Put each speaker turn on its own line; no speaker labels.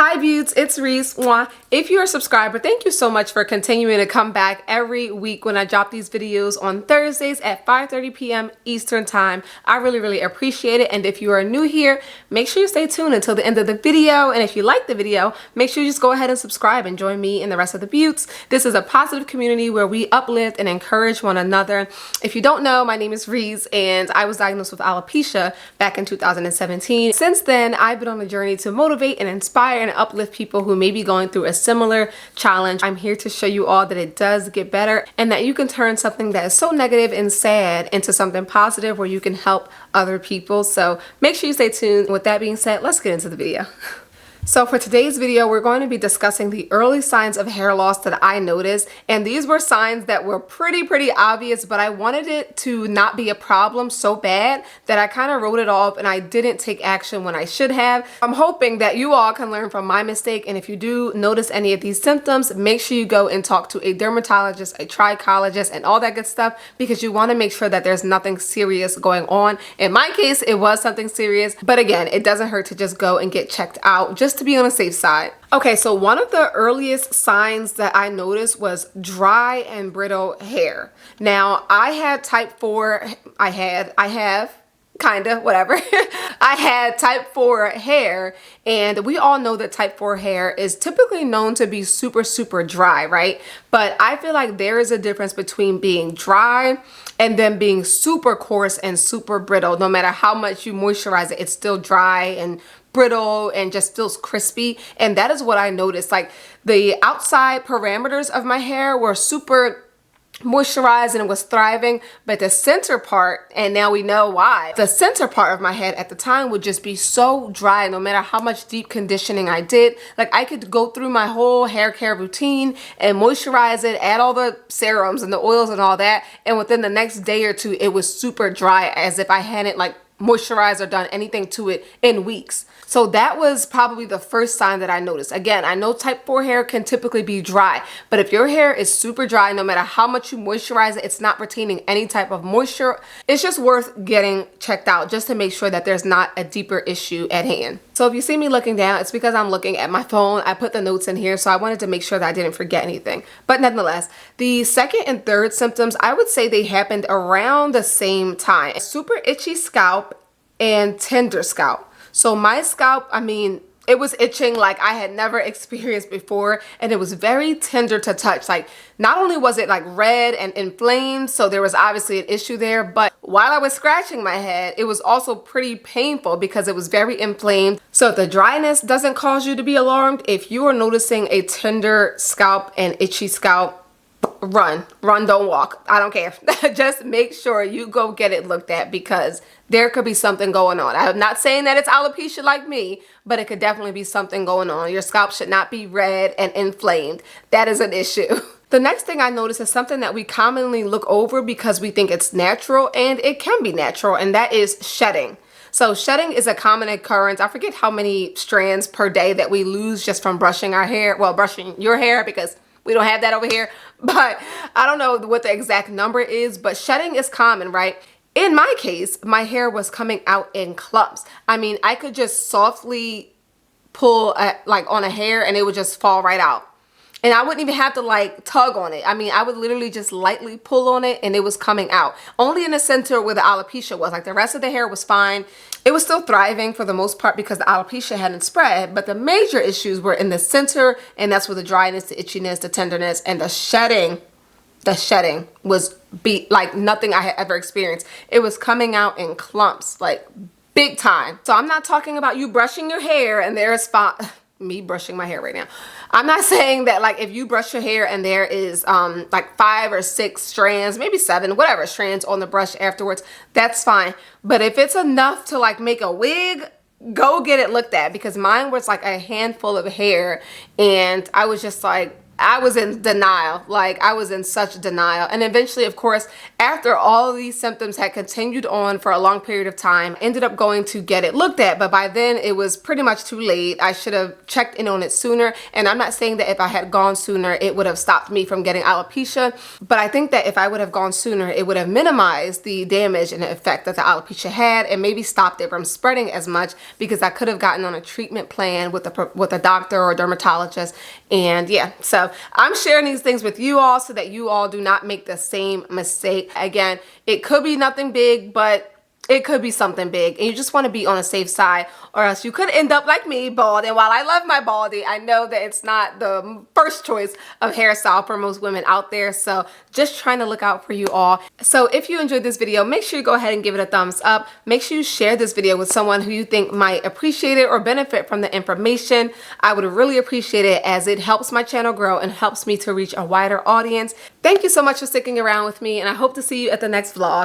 Hi beauts, it's Reese. Mwah. If you're a subscriber, thank you so much for continuing to come back every week when I drop these videos on Thursdays at 5:30 p.m. Eastern Time. I really appreciate it. And if you are new here, make sure you stay tuned until the end of the video. And if you like the video, make sure you just go ahead and subscribe and join me and the rest of the beauts. This is a positive community where we uplift and encourage one another. If you don't know, my name is Reese and I was diagnosed with alopecia back in 2017. Since then, I've been on a journey to motivate and inspire and uplift people who may be going through a similar challenge. I'm here to show you all that it does get better and that you can turn something that is so negative and sad into something positive where you can help other people. So make sure you stay tuned. With that being said, let's get into the video. So for today's video, we're going to be discussing the early signs of hair loss that I noticed. And these were signs that were pretty obvious, but I wanted it to not be a problem so bad that I kind of wrote it off and I didn't take action when I should have. I'm hoping that you all can learn from my mistake. And if you do notice any of these symptoms, make sure you go and talk to a dermatologist, a trichologist, and all that good stuff, because you want to make sure that there's nothing serious going on. In my case, it was something serious, but again, it doesn't hurt to just go and get checked out just to be on the safe side. Okay, so one of the earliest signs that I noticed was dry and brittle hair. Now, I had type 4, I have kinda, whatever. I had type 4 hair, and we all know that type 4 hair is typically known to be super dry, right? But I feel like there is a difference between being dry and then being super coarse and super brittle. No matter how much you moisturize it, it's still dry and brittle and just feels crispy. And that is what I noticed. Like the outside parameters of my hair were super moisturized and it was thriving, but the center part, and now we know why, the center part of my head at the time would just be so dry no matter how much deep conditioning I did. Like I could go through my whole hair care routine and moisturize it, add all the serums and the oils and all that, and within the next day or two it was super dry, as if I hadn't like moisturized or done anything to it in weeks. So that was probably the first sign that I noticed. Again, I know type 4 hair can typically be dry, but if your hair is super dry, no matter how much you moisturize it, it's not retaining any type of moisture, it's just worth getting checked out just to make sure that there's not a deeper issue at hand. So if you see me looking down, it's because I'm looking at my phone. I put the notes in here, so I wanted to make sure that I didn't forget anything. But nonetheless, the second and third symptoms, I would say they happened around the same time. Super itchy scalp and tender scalp. So my scalp, I mean, it was itching like I had never experienced before, and it was very tender to touch. Like not only was it like red and inflamed, so there was obviously an issue there, but while I was scratching my head, it was also pretty painful because it was very inflamed. So if the dryness doesn't cause you to be alarmed, if you are noticing a tender scalp and itchy scalp, run, don't walk. I don't care. Just make sure you go get it looked at, because there could be something going on. I'm not saying that it's alopecia like me, but it could definitely be something going on. Your scalp should not be red and inflamed. That is an issue. The next thing I noticed is something that we commonly look over because we think it's natural, and it can be natural, and that is shedding. So shedding is a common occurrence. I forget how many strands per day that we lose just from brushing our hair. Well, brushing your hair, because we don't have that over here, but I don't know what the exact number is, but shedding is common, right? In my case, my hair was coming out in clumps. I mean, I could just softly pull like on a hair and it would just fall right out. And I wouldn't even have to like tug on it. I mean, I would literally just lightly pull on it and it was coming out. Only in the center where the alopecia was. Like the rest of the hair was fine. It was still thriving for the most part because the alopecia hadn't spread. But the major issues were in the center, and that's where the dryness, the itchiness, the tenderness, and the shedding. The shedding was like nothing I had ever experienced. It was coming out in clumps, like big time. So I'm not talking about you brushing your hair and there's me brushing my hair right now. I'm not saying that like if you brush your hair and there is like 5 or 6 strands, maybe 7, whatever strands on the brush afterwards, that's fine. But if it's enough to like make a wig, go get it looked at, because mine was like a handful of hair and I was just like, I was in denial. Like, I was in such denial. And eventually, of course, after all of these symptoms had continued on for a long period of time, I ended up going to get it looked at. But by then, it was pretty much too late. I should have checked in on it sooner. And I'm not saying that if I had gone sooner, it would have stopped me from getting alopecia. But I think that if I would have gone sooner, it would have minimized the damage and the effect that the alopecia had, and maybe stopped it from spreading as much, because I could have gotten on a treatment plan with a doctor or a dermatologist. And yeah, so I'm sharing these things with you all so that you all do not make the same mistake. Again, it could be nothing big, but it could be something big, and you just want to be on a safe side, or else you could end up like me, bald. And while I love my balding, I know that it's not the first choice of hairstyle for most women out there. So just trying to look out for you all. So if you enjoyed this video, make sure you go ahead and give it a thumbs up. Make sure you share this video with someone who you think might appreciate it or benefit from the information. I would really appreciate it, as it helps my channel grow and helps me to reach a wider audience. Thank you so much for sticking around with me, and I hope to see you at the next vlog.